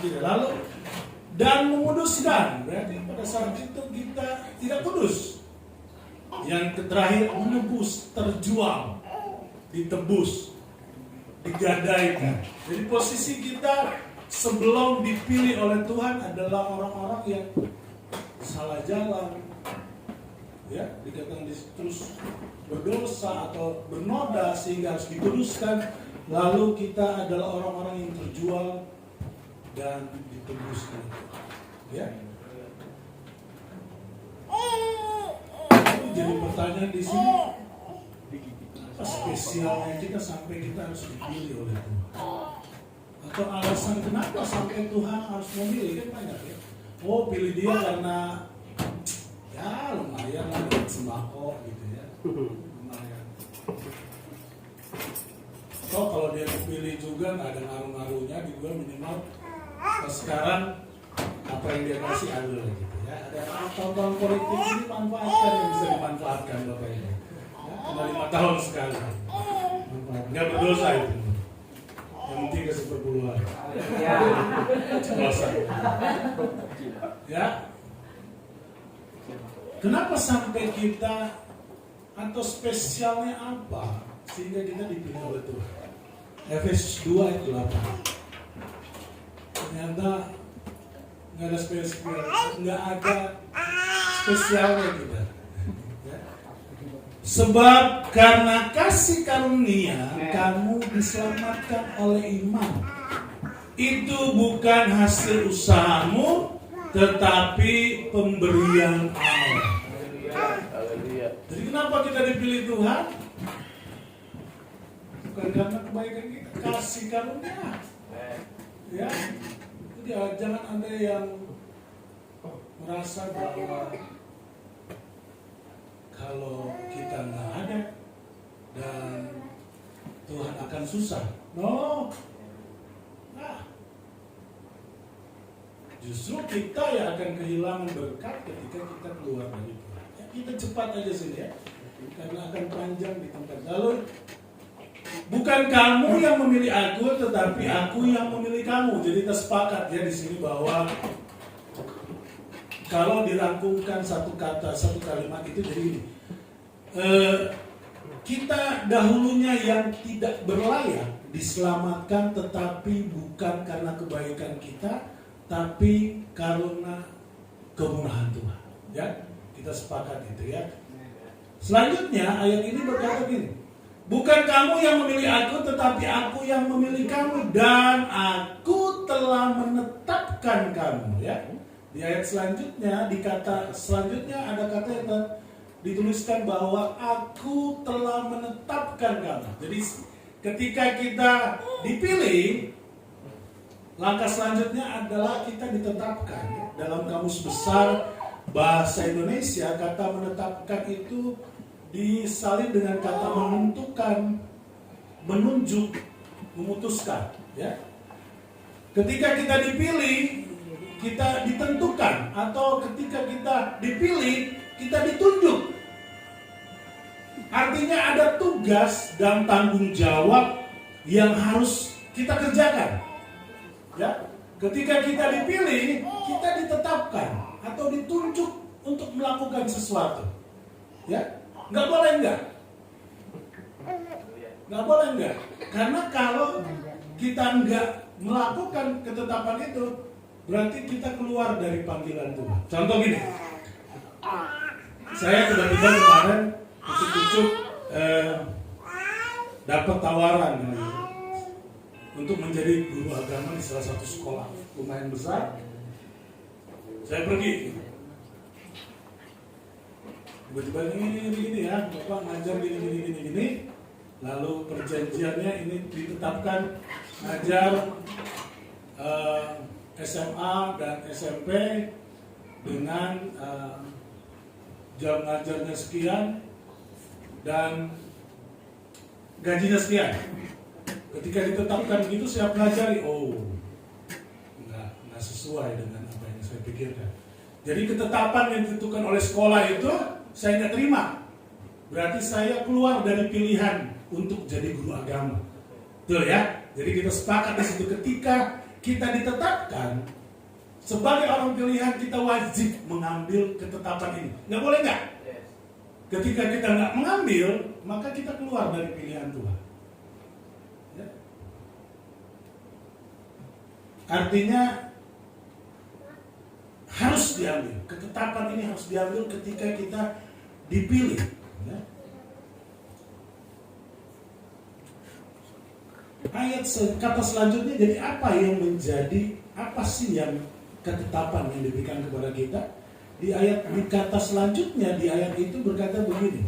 Tidak. Lalu dan menguduskan, berarti pada saat itu kita tidak kudus. Yang terakhir menebus, terjual, ditebus, digadaikan. Jadi posisi kita sebelum dipilih oleh Tuhan adalah orang-orang yang salah jalan, ya, dikatakan terus berdosa atau bernoda sehingga harus dikuduskan. Lalu kita adalah orang-orang yang terjual dan ditebuskan, ya. Jadi pertanyaan di sini, apa spesialnya kita sampai kita harus dipilih oleh Tuhan? Atau alasan kenapa sampai Tuhan harus memilih? Kan banyak, ya. Oh, pilih dia karena ya lumayan lah dapat sembako gitu, ya. Lumayan. Atau kalau dia dipilih juga nggak ada ngaruh-ngaruhnya, juga minimal sekarang apa yang dia kasih ada gitu, ya. Ada tahun-tahun politik ini manfaatkan yang bisa dimanfaatkan Bapak ini, ya, cuma 5 tahun sekali, nggak berdosa itu, yang penting kasih perpuluhan, dosa, ya. Kenapa sampai kita atau spesialnya apa sehingga kita dipilih oleh Tuhan? Efesus 2 ayat 8. Ternyata nggak ada spesial, nggak ada spesialnya kita. Ya. Sebab karena kasih karunia kamu diselamatkan oleh iman. Itu bukan hasil usahamu, tetapi pemberian Allah. Jadi kenapa kita dipilih Tuhan? Bukan karena kebaikan kita, kasih karunia. Ya, jadi jangan ada yang merasa bahwa kalau kita nggak ada dan Tuhan akan susah. No, nah, justru kita yang akan kehilangan berkat ketika kita keluar dari Tuhan. Ya, kita cepat aja sini, ya, karena akan panjang di tempat. Lalu bukan kamu yang memilih aku, tetapi aku yang memilih kamu. Jadi kita sepakat, ya, di sini bahwa kalau dirangkumkan satu kata, satu kalimat itu jadi ini. Kita dahulunya yang tidak berlayak diselamatkan, tetapi bukan karena kebaikan kita, tapi karena kemurahan Tuhan. Ya, kita sepakat itu, ya. Selanjutnya ayat ini berkata gini. Bukan kamu yang memilih aku, tetapi aku yang memilih kamu, dan aku telah menetapkan kamu. Ya, di ayat selanjutnya, di kata selanjutnya ada kata yang dituliskan bahwa aku telah menetapkan kamu. Jadi ketika kita dipilih, langkah selanjutnya adalah kita ditetapkan. Dalam kamus besar bahasa Indonesia, kata menetapkan itu disalin dengan kata menentukan, menunjuk, memutuskan, ya. Ketika kita dipilih, kita ditentukan, atau ketika kita dipilih, kita ditunjuk. Artinya ada tugas dan tanggung jawab yang harus kita kerjakan, ya. Ketika kita dipilih, kita ditetapkan atau ditunjuk untuk melakukan sesuatu, ya. Nggak boleh enggak. Nggak boleh enggak. Karena kalau kita enggak melakukan ketetapan itu, berarti kita keluar dari panggilan Tuhan. Contoh gini. Saya tiba-tiba kemarin ucuk-ucuk dapat tawaran untuk menjadi guru agama di salah satu sekolah lumayan besar. Saya pergi. Tiba-tiba ini ya, Bapak ngajar gini. Lalu perjanjiannya ini ditetapkan ngajar SMA dan SMP dengan jam ngajarnya sekian dan gajinya sekian. Ketika ditetapkan begitu, saya pelajari, nggak sesuai dengan apa yang saya pikirkan. Jadi ketetapan yang ditentukan oleh sekolah itu saya nggak terima. Berarti saya keluar dari pilihan untuk jadi guru agama. Betul, ya? Jadi kita sepakat di situ, ketika kita ditetapkan sebagai orang pilihan, kita wajib mengambil ketetapan ini. Nggak boleh nggak? Ketika kita nggak mengambil, maka kita keluar dari pilihan Tuhan. Ya. Artinya harus diambil. Ketetapan ini harus diambil ketika kita dipilih. Ya. Kata selanjutnya, jadi apa yang menjadi, apa sih yang ketetapan yang diberikan kepada kita? Di kata selanjutnya, di ayat itu berkata begini.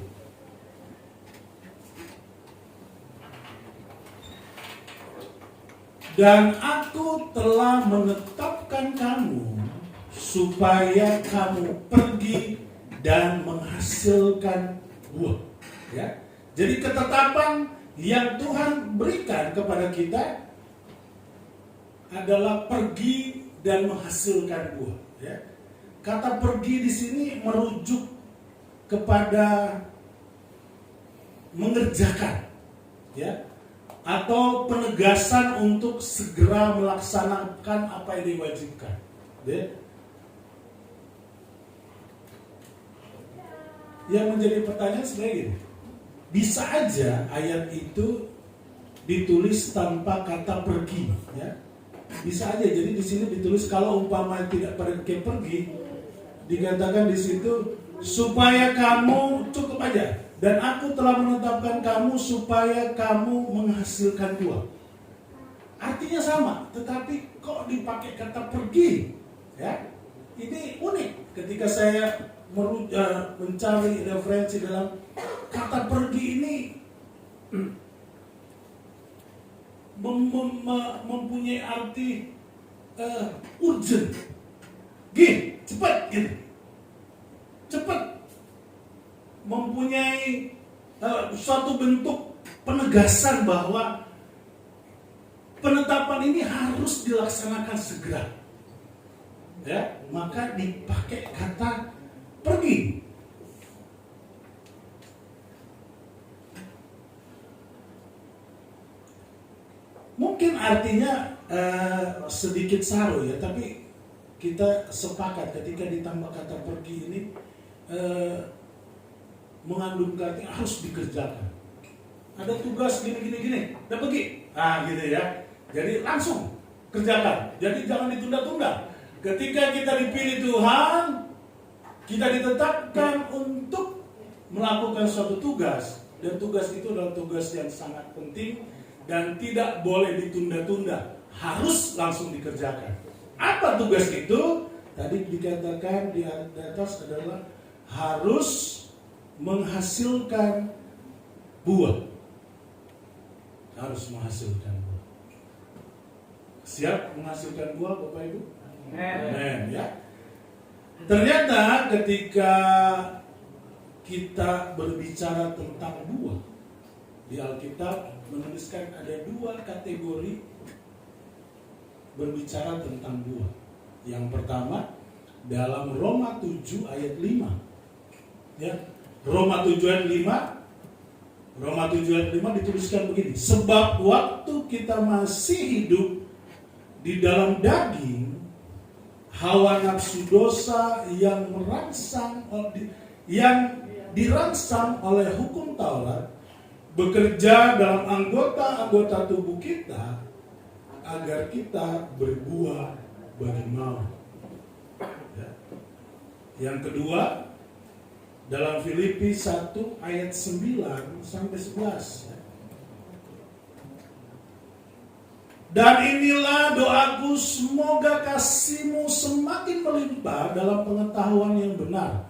Dan aku telah menetapkan kamu supaya kamu pergi dan menghasilkan buah. Ya. Jadi ketetapan yang Tuhan berikan kepada kita adalah pergi dan menghasilkan buah. Ya. Kata pergi di sini merujuk kepada mengerjakan, ya, atau penegasan untuk segera melaksanakan apa yang diwajibkan. Ya. Yang menjadi pertanyaan sebenarnya gini, bisa aja ayat itu ditulis tanpa kata pergi, ya. Bisa aja, jadi di sini ditulis kalau umpama tidak pergi, dikatakan di situ supaya kamu, cukup aja, dan aku telah menetapkan kamu supaya kamu menghasilkan buah. Artinya sama, tetapi kok dipakai kata pergi? Ya, ini unik. Ketika saya mencari referensi dalam kata pergi ini mempunyai arti urgent, cepat gitu, cepat, mempunyai suatu bentuk penegasan bahwa penetapan ini harus dilaksanakan segera. Ya, maka dipakai kata pergi. Mungkin artinya sedikit saru ya, tapi kita sepakat ketika ditambah kata pergi ini mengandung arti harus dikerjakan. Ada tugas gini, udah pergi, gitu ya. Jadi langsung kerjakan. Jadi jangan ditunda-tunda. Ketika kita dipilih Tuhan, kita ditetapkan untuk melakukan suatu tugas, dan tugas itu adalah tugas yang sangat penting dan tidak boleh ditunda-tunda, harus langsung dikerjakan. Apa tugas itu? Tadi dikatakan di atas adalah harus menghasilkan buah. Harus menghasilkan buah. Siap menghasilkan buah, Bapak Ibu? Amen. Ya. Ternyata ketika kita berbicara tentang buah, di Alkitab menuliskan ada dua kategori berbicara tentang buah. Yang pertama dalam Roma 7 ayat 5. Ya. Roma 7 ayat 5 dituliskan begini. Sebab waktu kita masih hidup di dalam daging, hawa nafsu dosa yang dirangsang oleh hukum Taurat bekerja dalam anggota-anggota tubuh kita agar kita berbuah bagi maut. Ya. Yang kedua dalam Filipi 1 ayat 9 sampai 11. Ya. Dan inilah doaku, semoga kasihmu semakin melimpah dalam pengetahuan yang benar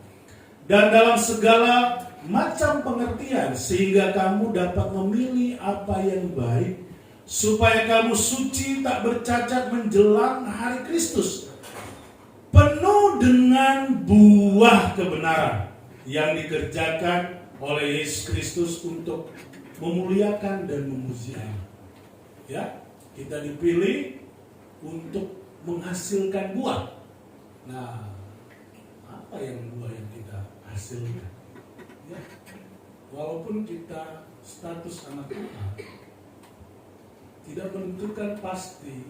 dan dalam segala macam pengertian, sehingga kamu dapat memilih apa yang baik, supaya kamu suci tak bercacat menjelang hari Kristus, penuh dengan buah kebenaran yang dikerjakan oleh Yesus Kristus untuk memuliakan dan memuji Allah. Ya. Kita dipilih untuk menghasilkan buah. Nah, apa yang buah yang kita hasilkan? Ya. Walaupun kita status anak Tuhan, tidak menentukan pasti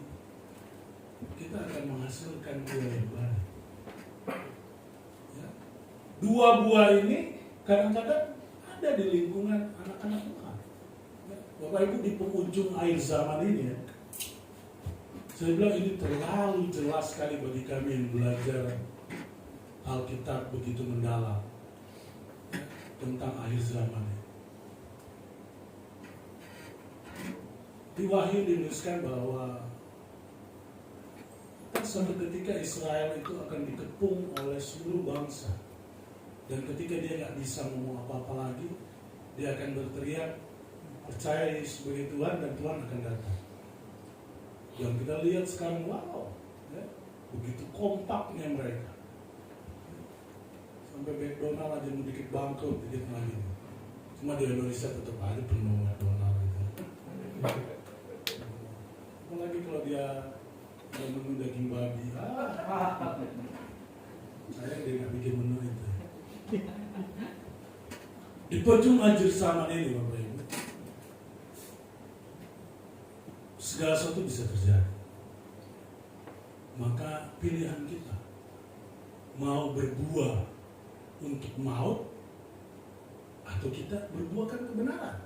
kita akan menghasilkan buah yang baik. Ya. Dua buah ini kadang-kadang ada di lingkungan anak-anak Tuhan. Ya. Bapak Ibu, di penghujung akhir zaman ini ya, saya bilang ini terlalu jelas sekali bagi kami yang belajar Alkitab begitu mendalam ya, tentang akhir zaman ini. Di Wahyu dinuliskan bahwa suatu ketika Israel itu akan dikepung oleh seluruh bangsa, dan ketika dia nggak bisa ngomong apa-apa lagi, dia akan berteriak percaya Yesus sebagai Tuhan, dan Tuhan akan datang. Yang kita lihat sekarang, wow, ya, begitu kompaknya mereka, sampai McDonald aja mau dikit bangkrut dikit lagi. Cuma di Indonesia tetap ada penuh McDonald itu. Apalagi kalau dia menu daging babi, saya dia nggak bikin menu itu. Di penghujung akhir zaman ini, Bapak Ibu, segala sesuatu bisa terjadi. Maka pilihan kita mau berbuah untuk maut atau kita berbuahkan kebenaran.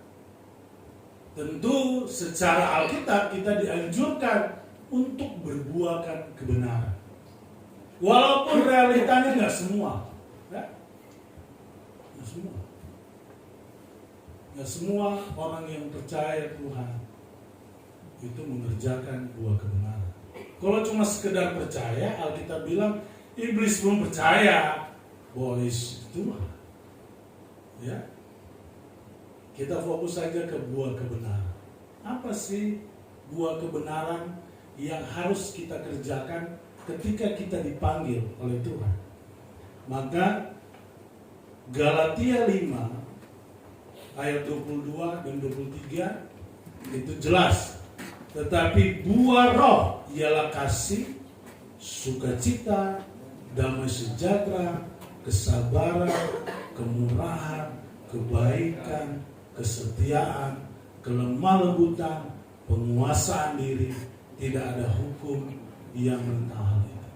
Tentu secara Alkitab kita dianjurkan untuk berbuahkan kebenaran. Walaupun realitanya nggak semua, ya? Nggak semua orang yang percaya Tuhan itu mengerjakan buah kebenaran. Kalau cuma sekedar percaya, Alkitab bilang iblis pun percaya bahwa Yesus itu Tuhan. Ya, kita fokus saja ke buah kebenaran. Apa sih buah kebenaran yang harus kita kerjakan ketika kita dipanggil oleh Tuhan? Maka Galatia 5 ayat 22 dan 23 itu jelas. Tetapi buah roh ialah kasih, sukacita, damai sejahtera, kesabaran, kemurahan, kebaikan, kesetiaan, kelemah lembutan, penguasaan diri. Tidak ada hukum yang menentang hal itu.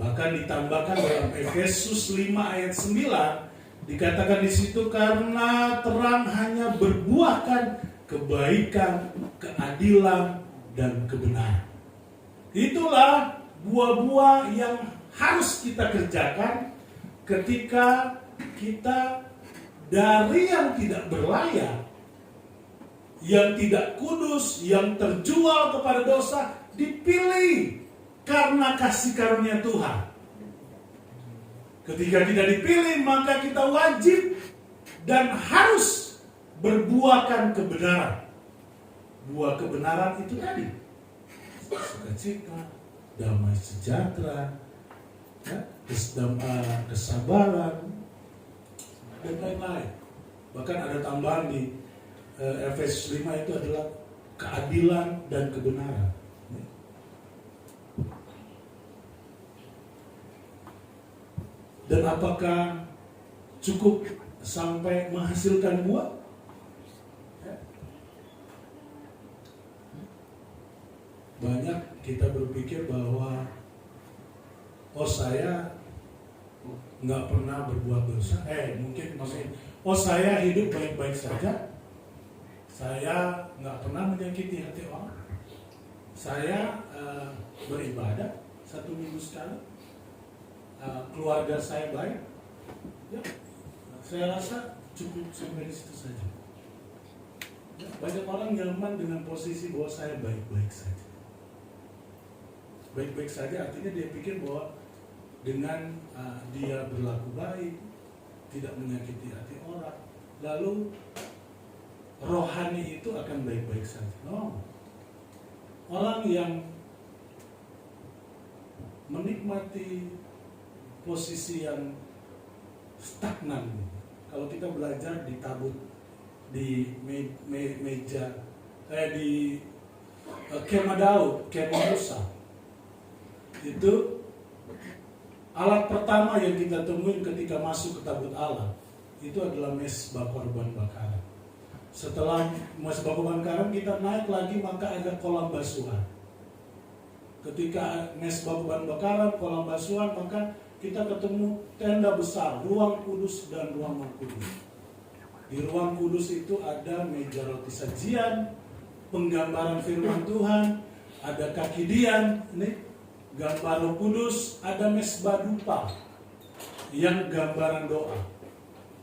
Bahkan ditambahkan dalam Efesus 5 ayat 9 dikatakan di situ, karena terang hanya berbuahkan kebaikan, keadilan, dan kebenaran. Itulah buah-buah yang harus kita kerjakan ketika kita dari yang tidak berlayak, yang tidak kudus, yang terjual kepada dosa, dipilih karena kasih karunia Tuhan. Ketika tidak dipilih, maka kita wajib dan harus berbuahkan kebenaran. Buah kebenaran itu tadi sukacita, damai sejahtera, ya, kesabaran, dan lain-lain. Bahkan ada tambahan di Efesus 5 itu adalah keadilan dan kebenaran. Dan apakah cukup sampai menghasilkan buah? Banyak kita berpikir bahwa saya nggak pernah berbuat dosa. Mungkin maksudnya, saya hidup baik-baik saja. Saya nggak pernah menyakiti hati orang. Saya beribadah 1 minggu sekali. Keluarga saya baik. Ya, saya rasa cukup sampai di situ saja. Ya, banyak orang nyaman dengan posisi bahwa saya baik-baik saja. Baik-baik saja artinya dia pikir bahwa dengan dia berlaku baik, tidak menyakiti hati orang, lalu rohani itu akan baik-baik saja. No. Orang yang menikmati posisi yang stagnan, kalau kita belajar di tabut, di meja, di kemah Daud, kemah Musa, itu alat pertama yang kita temuin ketika masuk ke tabut Allah itu adalah mezbah korban bakaran. Setelah mezbah korban bakaran kita naik lagi, maka ada kolam basuhan. ketika mesbah bahan bakaran, kolam basuhan, maka kita ketemu tenda besar, ruang kudus dan ruang kudus. Di ruang kudus itu ada meja roti sajian, penggambaran firman Tuhan, ada kaki dian, ini gambar Roh Kudus, ada mesbah dupa yang gambaran doa.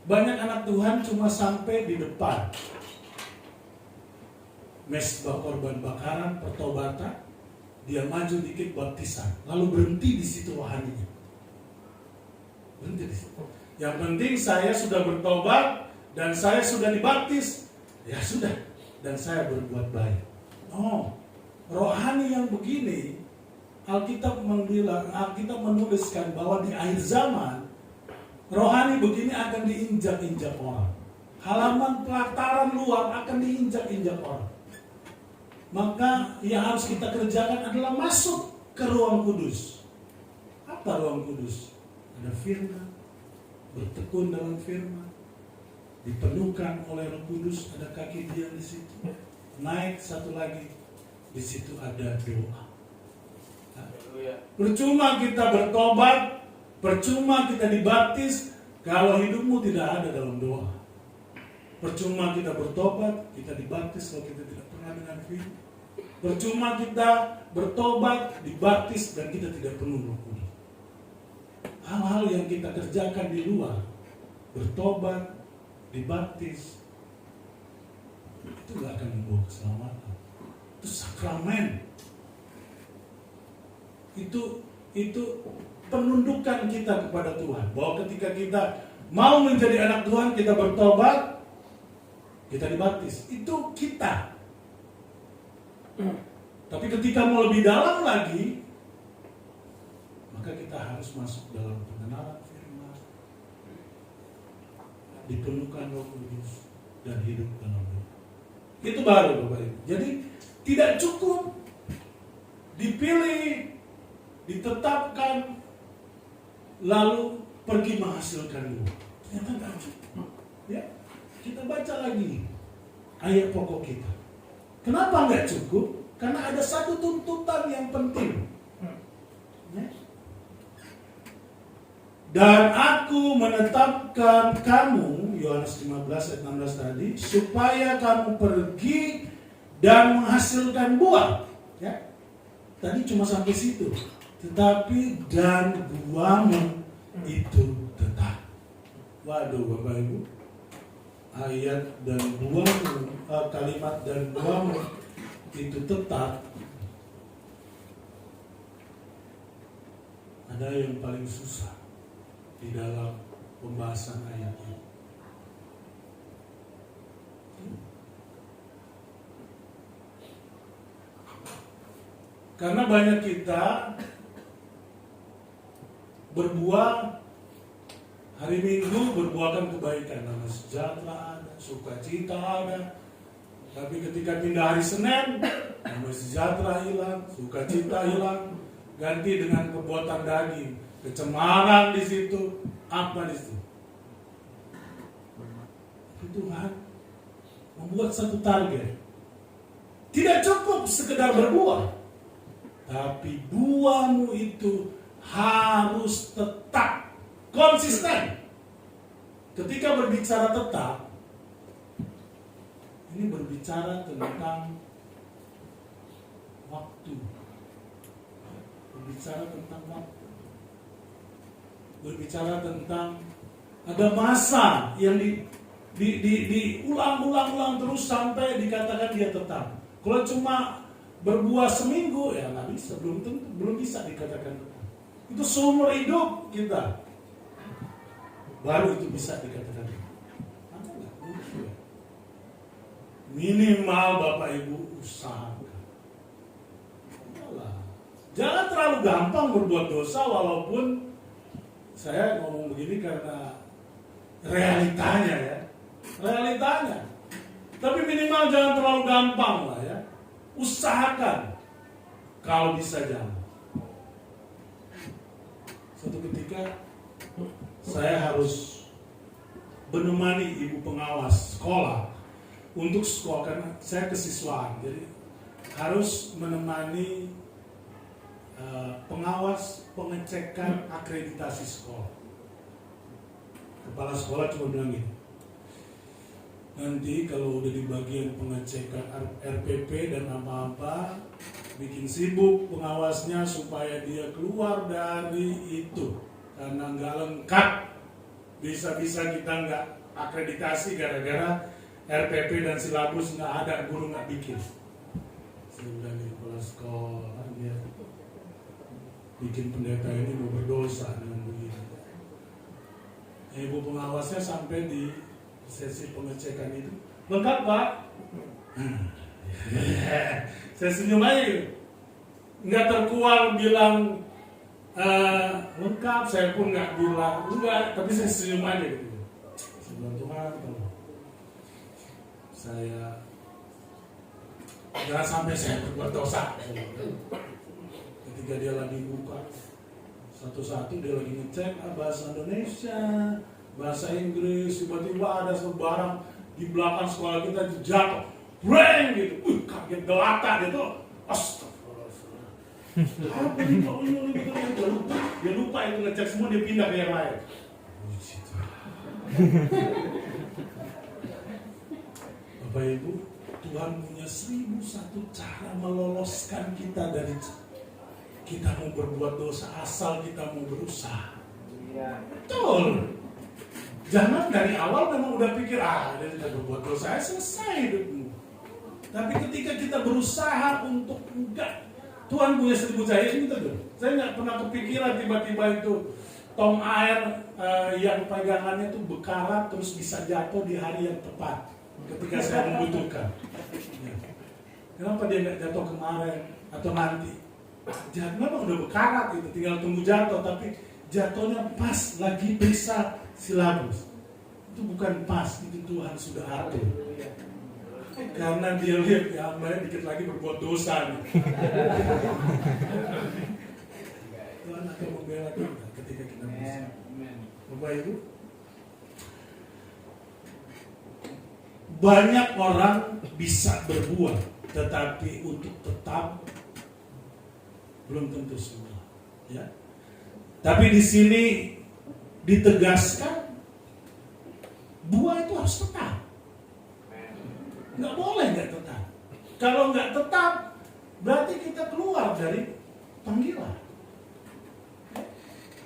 Banyak anak Tuhan cuma sampai di depan mesbah korban bakaran, pertobatan, dia maju dikit baptisan, lalu berhenti di situ rohaninya. Berhenti di situ. Yang penting saya sudah bertobat dan saya sudah dibaptis, ya sudah, dan saya berbuat baik. Oh, rohani yang begini, Alkitab menuliskan bahwa di akhir zaman rohani begini akan diinjak-injak orang. Halaman pelataran luar akan diinjak-injak orang. Maka yang harus kita kerjakan adalah masuk ke ruang kudus. Apa ruang kudus? Ada firman, bertekun dalam firman, dipenuhkan oleh Roh Kudus, ada kaki dia di situ. Naik satu lagi, di situ ada doa. Percuma kita bertobat, percuma kita dibaptis kalau hidupmu tidak ada dalam doa. Percuma kita bertobat, kita dibaptis kalau kita tidak pernah dengan firman. Percuma kita bertobat, dibaptis dan kita tidak penuh Roh Kudus. Hal-hal yang kita kerjakan di luar, bertobat, dibaptis, itu gak akan membawa keselamatan. Itu sakramen. Itu penundukan kita kepada Tuhan. Bahwa ketika kita mau menjadi anak Tuhan, kita bertobat, kita dibaptis. Itu kita. Tapi ketika mau lebih dalam lagi, maka kita harus masuk dalam pengenalan firman, dipenuhkan Roh Kudus, dan hidup dalam doa. Itu baru Bapak Ibu. Jadi tidak cukup dipilih, ditetapkan, lalu pergi menghasilkan doa. Ternyata tidak cukup. Ya, kita baca lagi ayat pokok kita. Kenapa nggak cukup? Karena ada satu tuntutan yang penting. Ya. Dan aku menetapkan kamu, Yohanes 15 ayat 16 tadi, supaya kamu pergi dan menghasilkan buah. Ya. Tadi cuma sampai situ. Tetapi dan buahmu itu tetap. Waduh Bapak Ibu, ayat dan buahmu, kalimat dan buahmu itu tetap. Ada yang paling susah di dalam pembahasan ayat ini. Karena banyak kita berbuah hari Minggu, berbuahkan kebaikan, nama sejahtera ada, sukacita ada. Tapi ketika pindah hari Senin, nama sejahtera hilang, sukacita hilang, ganti dengan perbuatan daging, kecemaran di situ, apa di situ? Tuhan membuat satu target. Tidak cukup sekedar berbuah, tapi buahmu itu harus tetap konsisten. Ketika berbicara tetap, ini berbicara tentang waktu. Berbicara tentang waktu. Berbicara tentang ada masa yang diulang-ulang terus sampai dikatakan dia tetap. Kalau cuma berbuah seminggu, ya nggak bisa, belum bisa dikatakan tetap. Itu seumur hidup kita, baru itu bisa dikatakan tetap. Minimal Bapak Ibu usahakan. Jangan terlalu gampang berbuat dosa, walaupun saya ngomong begini karena realitanya ya. Realitanya. Tapi minimal jangan terlalu gampang lah ya. Usahakan kalau bisa jangan. Suatu ketika saya harus menemani ibu pengawas sekolah untuk sekolah, karena saya kesiswaan, jadi harus menemani pengawas pengecekan akreditasi sekolah. Kepala sekolah cuma bilang gini, nanti kalau udah di bagian pengecekan RPP dan apa-apa, bikin sibuk pengawasnya supaya dia keluar dari itu, karena nggak lengkap. Bisa-bisa kita nggak akreditasi gara-gara RPP dan silabus nggak ada, guru nggak bikin. Saya bilang di kepala sekolah, dia bikin pendeta ini mau berdosa dengan begini. Ibu pengawasnya sampai di sesi pengecekan itu, lengkap Pak? Saya senyum aja gitu. Nggak terkual bilang lengkap, saya pun nggak bilang enggak, tapi saya senyum aja gitu. Saya bilang, Tuhan, saya jangan sampai saya berbuat dosa. Ketika dia lagi buka satu-satu, dia lagi ngecek bahasa Indonesia, bahasa Inggris, tiba-tiba ada sebarang di belakang sekolah kita jatuh, breng gitu, kaget gelata gitu, astagfirullah. Apa ini Pak Uyul gitu, dia lupa itu ngecek semua, dia pindah ke yang lain. Bapak Ibu, Tuhan punya 1001 cara meloloskan kita dari kita mau berbuat dosa asal kita mau berusaha. Betul. Jangan dari awal memang udah pikir dia sudah berbuat dosa, selesai hidupmu. Tapi ketika kita berusaha untuk enggak, Tuhan punya 1000 cara ini tuh. Saya nggak pernah kepikiran tiba-tiba itu tong air yang pegangannya itu bekarat terus bisa jatuh di hari yang tepat ketika saya membutuhkan. Kenapa dia nggak jatuh kemarin atau nanti? Jatuh memang udah bekarat itu, tinggal tunggu jatuh, tapi jatuhnya pas lagi periksa silabus. Itu bukan pas, itu Tuhan sudah atur. Karena dia lihat ya hambanya dikit lagi berbuat dosa nih. Tuhan akan membela kita ketika kita berusaha. Bapak Ibu, banyak orang bisa berbuat, tetapi untuk tetap belum tentu semua, ya. Tapi di sini ditegaskan buah itu harus tetap, nggak boleh nggak tetap. Kalau nggak tetap, berarti kita keluar dari panggilan.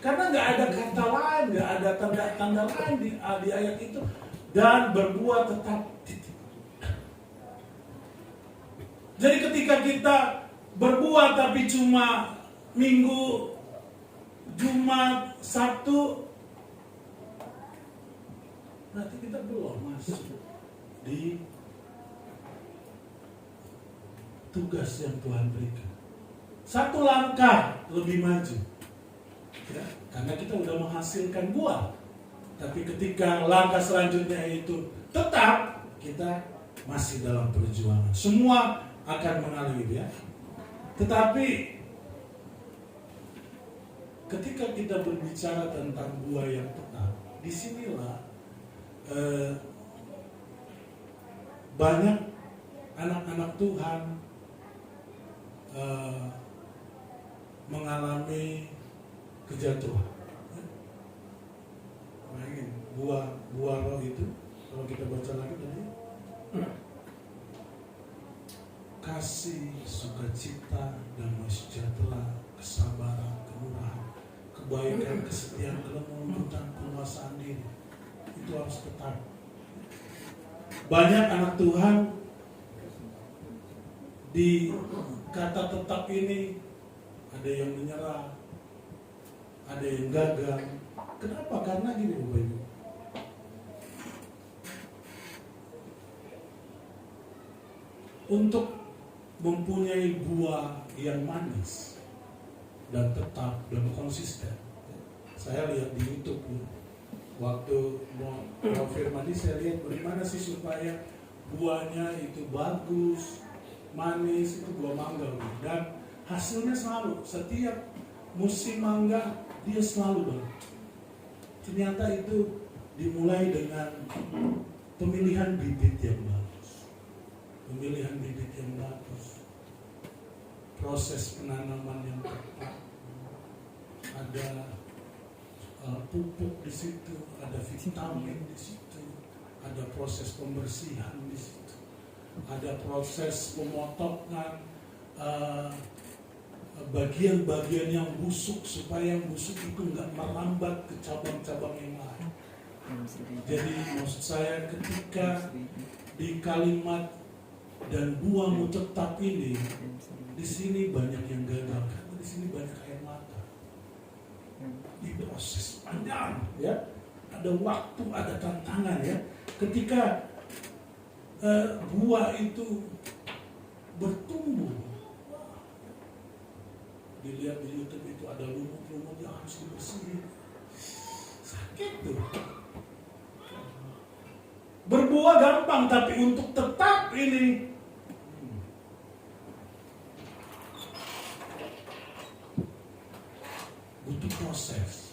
Karena nggak ada kata lain, nggak ada tanda-tanda lain di ayat itu, dan berbuah tetap. Jadi ketika kita berbuat tapi cuma Minggu, Jumat, Sabtu, berarti kita belum masuk di tugas yang Tuhan berikan. Satu langkah lebih maju, ya, karena kita udah menghasilkan buah. Tapi ketika langkah selanjutnya itu tetap, kita masih dalam perjuangan. Semua akan mengalami dia. Tetapi ketika kita berbicara tentang buah yang tetap, disinilah banyak anak-anak Tuhan mengalami kejatuhan. Bayangin, buah roh itu, kalau kita baca lagi tadi, kasih, sukacita, damai sejahtera, kesabaran, kemurahan, kebaikan, kesetiaan, kelembutan, penguasaan diri. Itu harus tetap. Banyak anak Tuhan di kata tetap ini ada yang menyerah, ada yang gagal. Kenapa? Karena gini Bapak Ibu. Untuk mempunyai buah yang manis dan tetap dan konsisten. Saya lihat di YouTube waktu mau firman ini, saya lihat bagaimana sih supaya buahnya itu bagus, manis, itu buah mangga, dan hasilnya selalu setiap musim mangga dia selalu bagus. Ternyata itu dimulai dengan pemilihan bibit yang bagus. Pemilihan bibit yang bagus. proses penanaman yang tepat, ada pupuk di situ, ada vitamin di situ, ada proses pembersihan di situ, ada proses pemotongan bagian-bagian yang busuk supaya yang busuk itu nggak merambat ke cabang-cabang yang lain. Jadi maksud saya ketika di kalimat dan buahmu tetap ini, di sini banyak yang gagal, karena di sini banyak air mata. Di proses panjang, ya, ada waktu, ada tantangan, ya. Ketika buah itu bertumbuh, dilihat di YouTube itu ada lumut-lumut yang harus dibersihin, sakit tuh. Berbuah gampang, tapi untuk tetap ini butuh proses.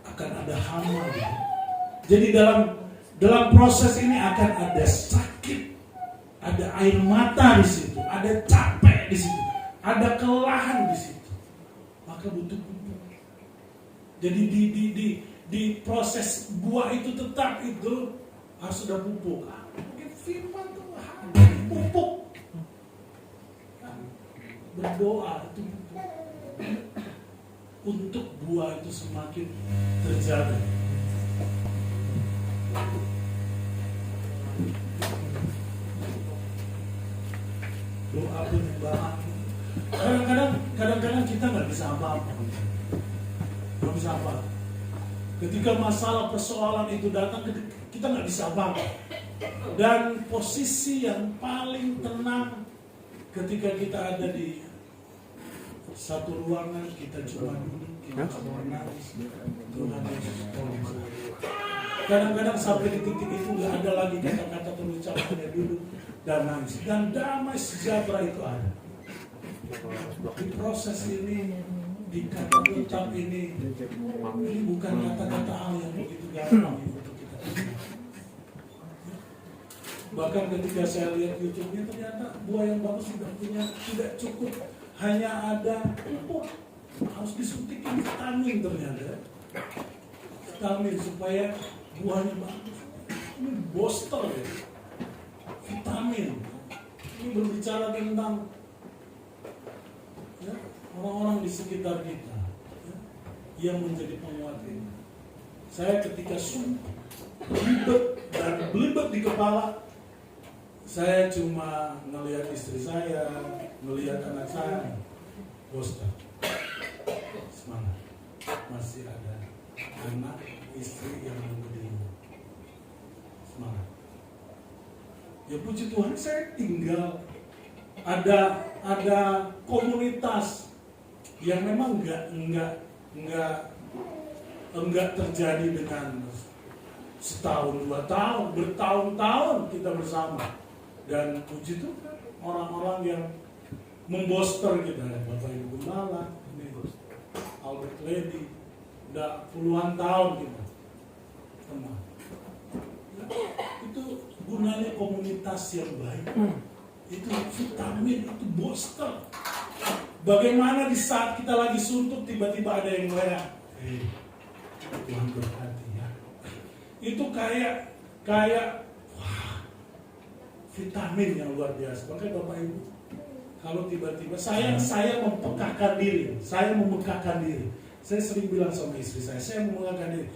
Akan ada hama gitu. Jadi dalam proses ini akan ada sakit, ada air mata di situ, ada capek di situ, ada kelelahan di situ. Maka butuh pupuk. Jadi di proses buah itu tetap itu harus ada pupuk. Mungkin firman Tuhan, pupuk. Berdoa itu pupuk. Untuk buah itu semakin terjaga. Doa penyembahan. Kadang-kadang kita nggak bisa apa-apa. Nggak bisa apa. Ketika masalah persoalan itu datang, kita nggak bisa apa-apa. Dan posisi yang paling tenang ketika kita ada di satu ruangan, kita cuma duduk, kita cuma menangis. Tuhan Yesus tolong saya. Kadang-kadang sampai di titik itu nggak ada lagi kata-kata terucapnya, duduk dan nangis. Dan damai sejahtera itu ada. Di proses ini, di kata ucap ini bukan kata-kata hal yang begitu gampang untuk kita. Bahkan ketika saya lihat YouTube-nya, ternyata buah yang bagus tidak cukup hanya ada pupuk, harus disuntikin vitamin ternyata. Vitamin supaya buahnya bagus. Ini booster ya. Vitamin. Ini berbicara tentang ya, orang-orang di sekitar kita ya, yang menjadi penguat ini. Saya ketika belibet di kepala, saya cuma melihat istri saya, melihat anak saya, booster, semangat, masih ada anak istri yang menjadi semangat. Ya puji Tuhan, saya tinggal ada komunitas yang memang enggak terjadi dengan setahun, 2 tahun, bertahun-tahun kita bersama. Dan puji Tuhan, orang-orang yang memboster kita, Bapak Ibu Gembala, ini Albert Lady, udah puluhan tahun kita teman. Itu gunanya komunitas yang baik. Itu vitamin, itu booster. Bagaimana di saat kita lagi suntuk tiba-tiba ada yang lewat. Tuhan berhati ya. Itu kayak wah, vitamin yang luar biasa. Makanya Bapak Ibu, kalau tiba-tiba saya mempekahkan diri, saya memekahkan diri. Saya sering bilang sama istri saya memekahkan diri.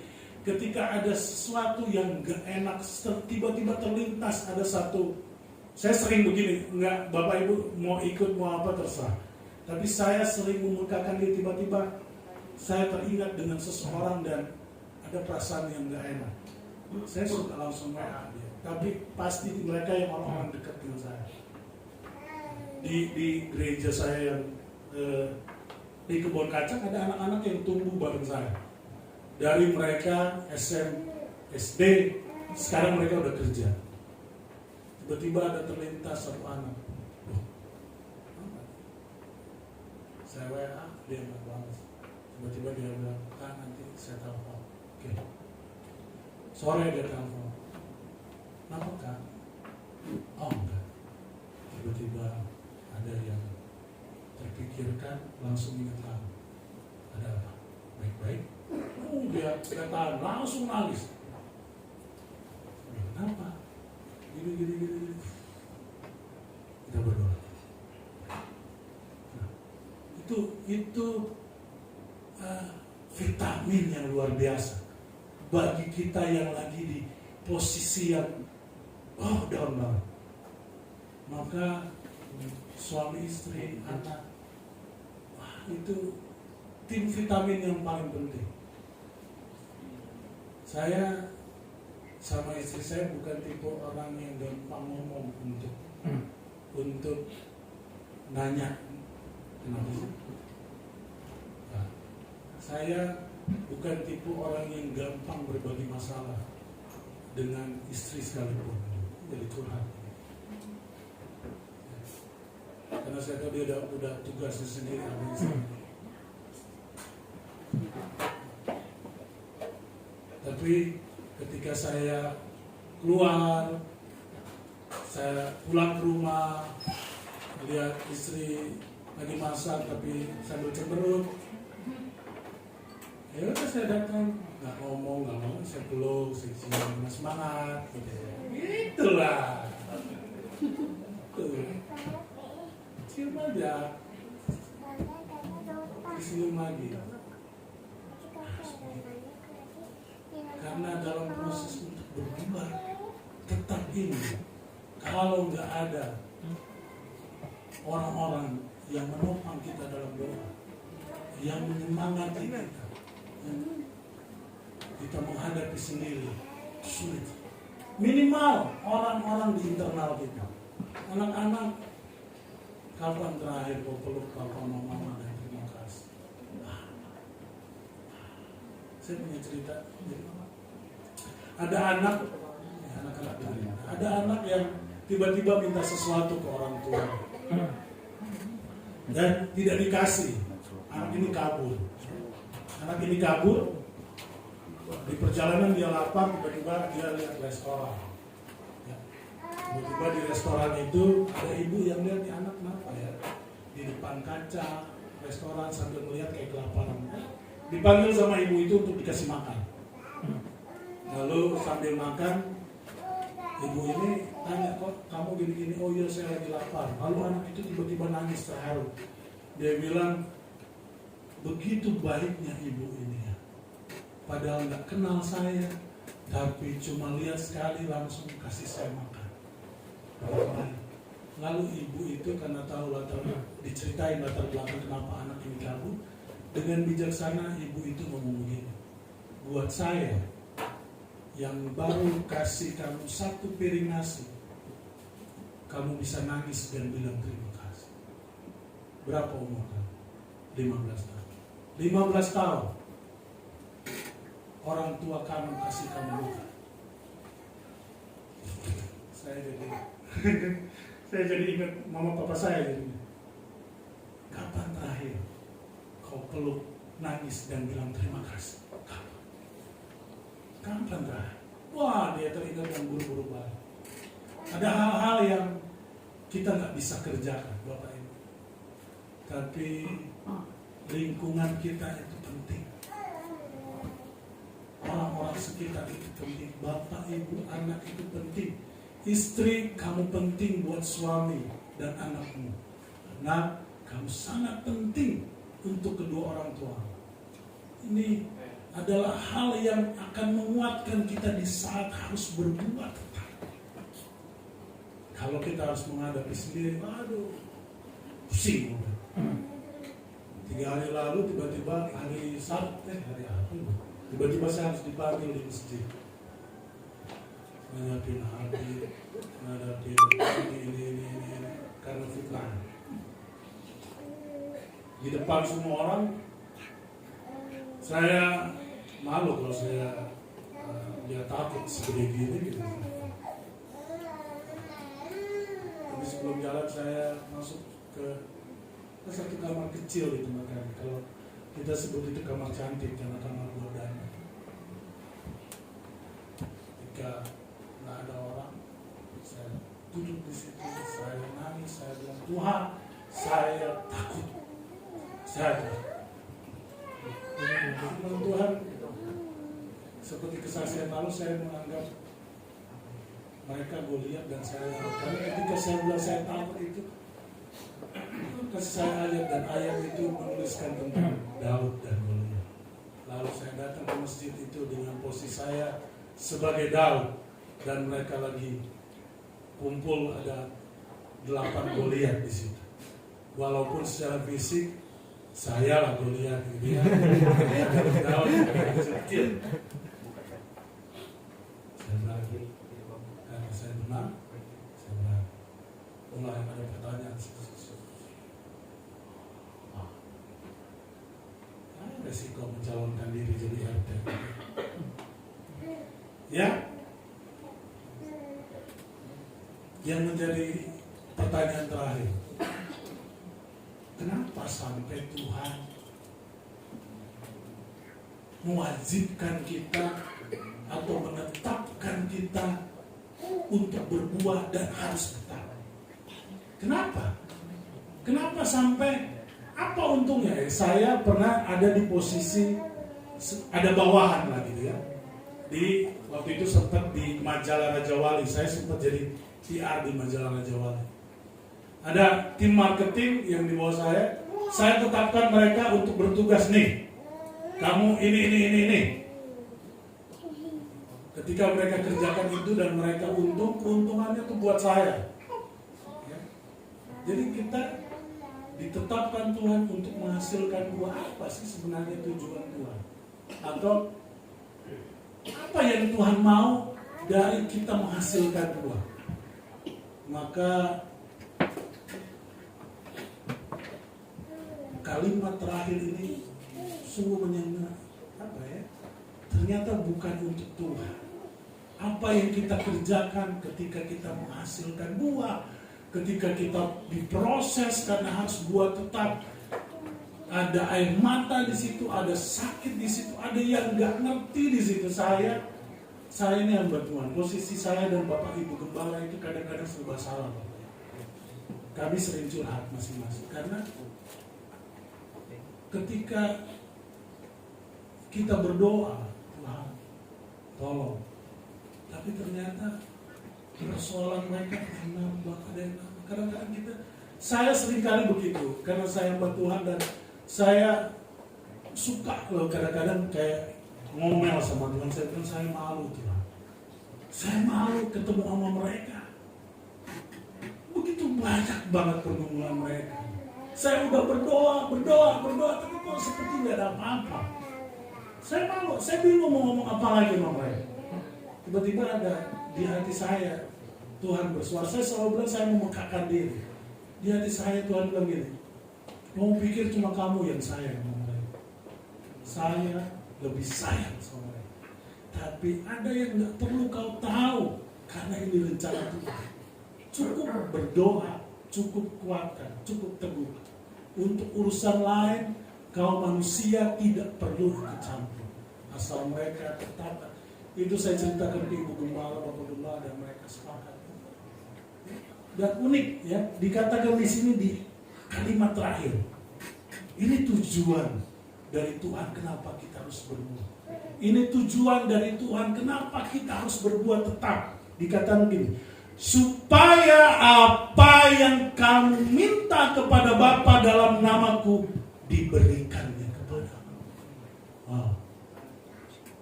Ketika ada sesuatu yang gak enak, tiba-tiba terlintas ada satu. Saya sering begini, enggak Bapak Ibu mau ikut mau apa terserah. Tapi saya sering memekahkan diri, tiba-tiba saya teringat dengan seseorang dan ada perasaan yang gak enak. Saya suka langsung WA dia. Tapi pasti mereka yang orang-orang dekat dengan saya. Di gereja saya yang di Kebon Kacang ada anak-anak yang tumbuh bareng saya. Dari mereka SD, sekarang mereka udah kerja. Tiba-tiba ada terlintas satu anak. Saya WA, dia nggak balas. Tiba-tiba dia bilang, "Kak, nanti saya telepon." Oke. Sore dia telepon. "Kenapa, Kak?" "Oh enggak." Tiba-tiba langsung ingat kamu. Ada apa? Baik-baik. Oh, dia tahan, langsung nangis. Kenapa? Gini. Kita berdoa. Nah, itu vitamin yang luar biasa bagi kita yang lagi di posisi yang down banget. Maka suami istri, anak, itu tim vitamin yang paling penting. Saya sama istri saya bukan tipe orang yang gampang ngomong untuk nanya kenapa sih. Nah, saya bukan tipe orang yang gampang berbagi masalah dengan istri sekalipun, jadi curhat. Karena saya tahu dia udah tugasnya sendiri sama istri. Tapi ketika saya keluar, saya pulang ke rumah, lihat istri lagi masak tapi sambil cemberut, ya udah saya datang, nggak ngomong, saya peluk, saya cium, semangat, gitulah, cium aja, cium lagi. Karena dalam proses untuk berubah tetap ini, kalau nggak ada orang-orang yang menopang kita dalam doa, yang menyemangati kita menghadapi sendiri sulit. Minimal orang-orang di internal kita, anak-anak, kapan terakhir kau peluk papa mama dan terima kasih. Saya punya cerita. Ada anak yang tiba-tiba minta sesuatu ke orang tua dan tidak dikasih. Anak ini kabur. Di perjalanan dia lapar, tiba-tiba dia lihat restoran. Tiba-tiba di restoran itu ada ibu yang lihat di anak kenapa ya, di depan kaca restoran sambil melihat kayak kelaparan. Dipanggil sama ibu itu untuk dikasih makan. Lalu sambil makan, ibu ini tanya, kok kamu gini-gini? Oh iya, saya lagi lapar. Lalu anak itu tiba-tiba nangis terharu. Dia bilang, begitu baiknya ibu ini ya. Padahal nggak kenal saya, tapi cuma lihat sekali langsung kasih saya makan. Lalu ibu itu karena tahu diceritain latar belakang kenapa anak ini kabur, dengan bijaksana ibu itu ngomong begini, buat saya yang baru kasih kamu satu piring nasi, kamu bisa nangis dan bilang terima kasih. Berapa umur kamu? 15 tahun. 15 tahun orang tua kamu kasih kamu luka. Saya jadi ingat mama papa saya jadi. Kapan terakhir kau peluk, nangis dan bilang terima kasih? Kapan terakhir? Wah, dia teringat yang buru-buru balik. Ada hal-hal yang kita nggak bisa kerjakan, Bapak Ibu. Tapi lingkungan kita itu penting. Orang-orang sekitar itu penting. Bapak, Ibu, anak itu penting. Istri, kamu penting buat suami dan anakmu. Anak, kamu sangat penting untuk kedua orang tua. Ini adalah hal yang akan menguatkan kita di saat harus berbuat. Kalau kita harus menghadapi sendiri, pusing. 3 hari lalu tiba-tiba hari Sabtu, hari apa? Tiba-tiba saya harus dipanggil di masjid. Menghadapi ini karena fitnah. Di depan semua orang, saya malu kalau dia takut segede gini gitu. Tapi sebelum jalan saya masuk ke satu kamar kecil di tempat kami. Kalau kita sebut itu kamar cantik karena kamar godaan. Ketika nggak ada orang, saya duduk di situ, saya nangis, saya bilang, Tuhan, saya takut. Jadi firman Tuhan seperti kesaksian lalu saya menganggap mereka Goliat dan saya, karena ketika saya bilang saya takut itu kasih saya ayat, dan ayat itu menuliskan tentang Daud dan Goliat. Lalu saya datang ke masjid itu dengan posisi saya sebagai Daud, dan mereka lagi kumpul ada 8 Goliat di situ. Walaupun secara fisik saya lah Goliat gitu ya. Daud kecil. Saya berani, karena saya menang, saya berani. Mulai ada pertanyaan. Resiko mencalonkan diri jadi RT. Ya. Yang menjadi pertanyaan terakhir, kenapa sampai Tuhan mewajibkan kita atau menetapkan kita untuk berbuah dan harus tetap? Kenapa? Kenapa sampai, apa untungnya? Saya pernah ada di posisi ada bawahan lah gitu ya. Di waktu itu sempat di majalah Raja Wali, saya sempat jadi PR di majalah Raja Wali. Ada tim marketing yang di bawah saya tetapkan mereka untuk bertugas nih. Kamu ini. Ketika mereka kerjakan itu dan mereka keuntungannya itu buat saya. Ya. Jadi kita ditetapkan Tuhan untuk menghasilkan buah. Apa sih sebenarnya tujuan Tuhan? Atau apa yang Tuhan mau dari kita menghasilkan buah? Maka kalimat terakhir ini sungguh menyenangkan. Apa ya? Ternyata bukan untuk Tuhan. Apa yang kita kerjakan ketika kita menghasilkan buah, ketika kita diproses karena harus buah tetap, ada air mata di situ, ada sakit di situ, ada yang nggak ngerti di situ. Saya ini hamba Tuhan. Posisi saya dan Bapak Ibu Gembala itu kadang-kadang serba salah, Bapak. Kami sering curhat masing-masing karena ketika kita berdoa, Tuhan tolong, tapi ternyata persoalan mereka nambah, ada yang nambah. Kadang-kadang saya seringkali begitu, karena saya hamba Tuhan dan saya suka loh kadang-kadang kayak ngomel sama Tuhan. Saya bilang saya malu Tuhan, saya malu ketemu sama mereka. Begitu banyak banget pergumulan mereka. Saya udah berdoa, tapi kok seperti nggak ada apa-apa. Saya malu, saya bingung mau ngomong apa lagi sama mereka. Tiba-tiba ada di hati saya, Tuhan bersuara. Saya selalu bilang saya memekakkan diri. Di hati saya Tuhan bilang gini, mau pikir cuma kamu yang sayang sama mereka. Saya lebih sayang sama mereka. Tapi ada yang nggak perlu kau tahu, karena ini rencana Tuhan. Cukup berdoa, cukup kuatkan, cukup teguh. Untuk urusan lain, kau manusia tidak perlu ikut campur. Asal mereka tetap. Itu saya ceritakan ke Ibu Gembala, Bapak Gembala, dan mereka sepakat. Dan unik ya, dikatakan di sini di kalimat terakhir. Ini tujuan dari Tuhan kenapa kita harus berbuat. Ini tujuan dari Tuhan kenapa kita harus berbuat tetap. Dikatakan begini, supaya apa yang kamu minta kepada Bapa dalam namaku diberikannya kepadamu. Wow.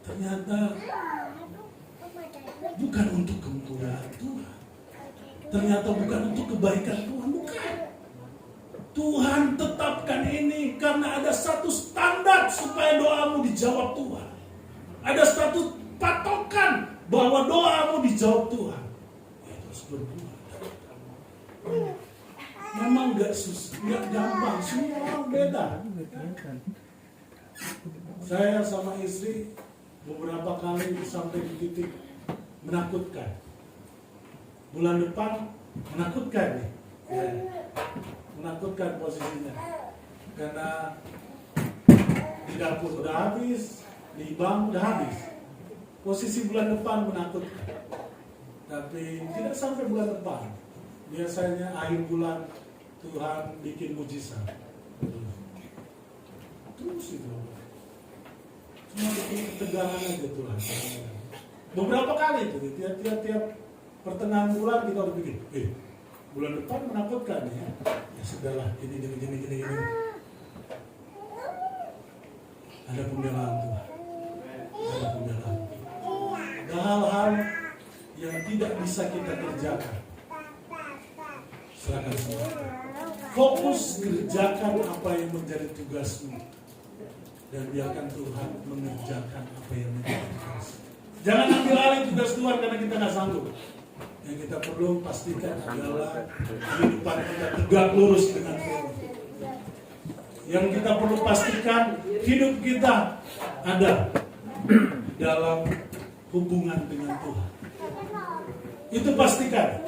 Ternyata bukan untuk kemuliaan Tuhan. Ternyata bukan untuk kebaikan Tuhan, bukan. Tuhan tetapkan ini karena ada satu standar supaya doamu dijawab Tuhan. Ada satu patokan bahwa doamu dijawab Tuhan. Terus berbuat. Memang nggak gampang, semua orang beda. Saya sama istri beberapa kali sampai di titik menakutkan. Bulan depan menakutkan nih, menakutkan posisinya. Karena di dapur udah habis, di bank udah habis. Posisi bulan depan menakutkan. Tapi tidak sampai bulan depan. Biasanya akhir bulan Tuhan bikin mujizat. terus itu. Cuma bikin ketegangan aja Tuhan. Beberapa kali itu, tiap pertengahan bulan kita udah bikin, bulan depan menakutkan ya. Ya sudahlah, gini. Ada pembelaan Tuhan. Ada pembelaan. Ada hal-hal yang tidak bisa kita kerjakan. Serahkan semua. Fokus kerjakan apa yang menjadi tugasmu. Dan biarkan Tuhan mengerjakan apa yang menjadi tugasmu. Jangan ambil alih tugas Tuhan karena kita nggak sanggup. Yang kita perlu pastikan adalah kehidupan kita tegak lurus dengan firman. Yang kita perlu pastikan hidup kita ada dalam hubungan dengan Tuhan. Itu pastikan.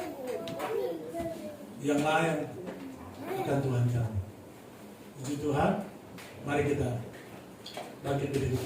Yang lain akan Tuhan jamin. Puji Tuhan, mari kita bangkit berdiri.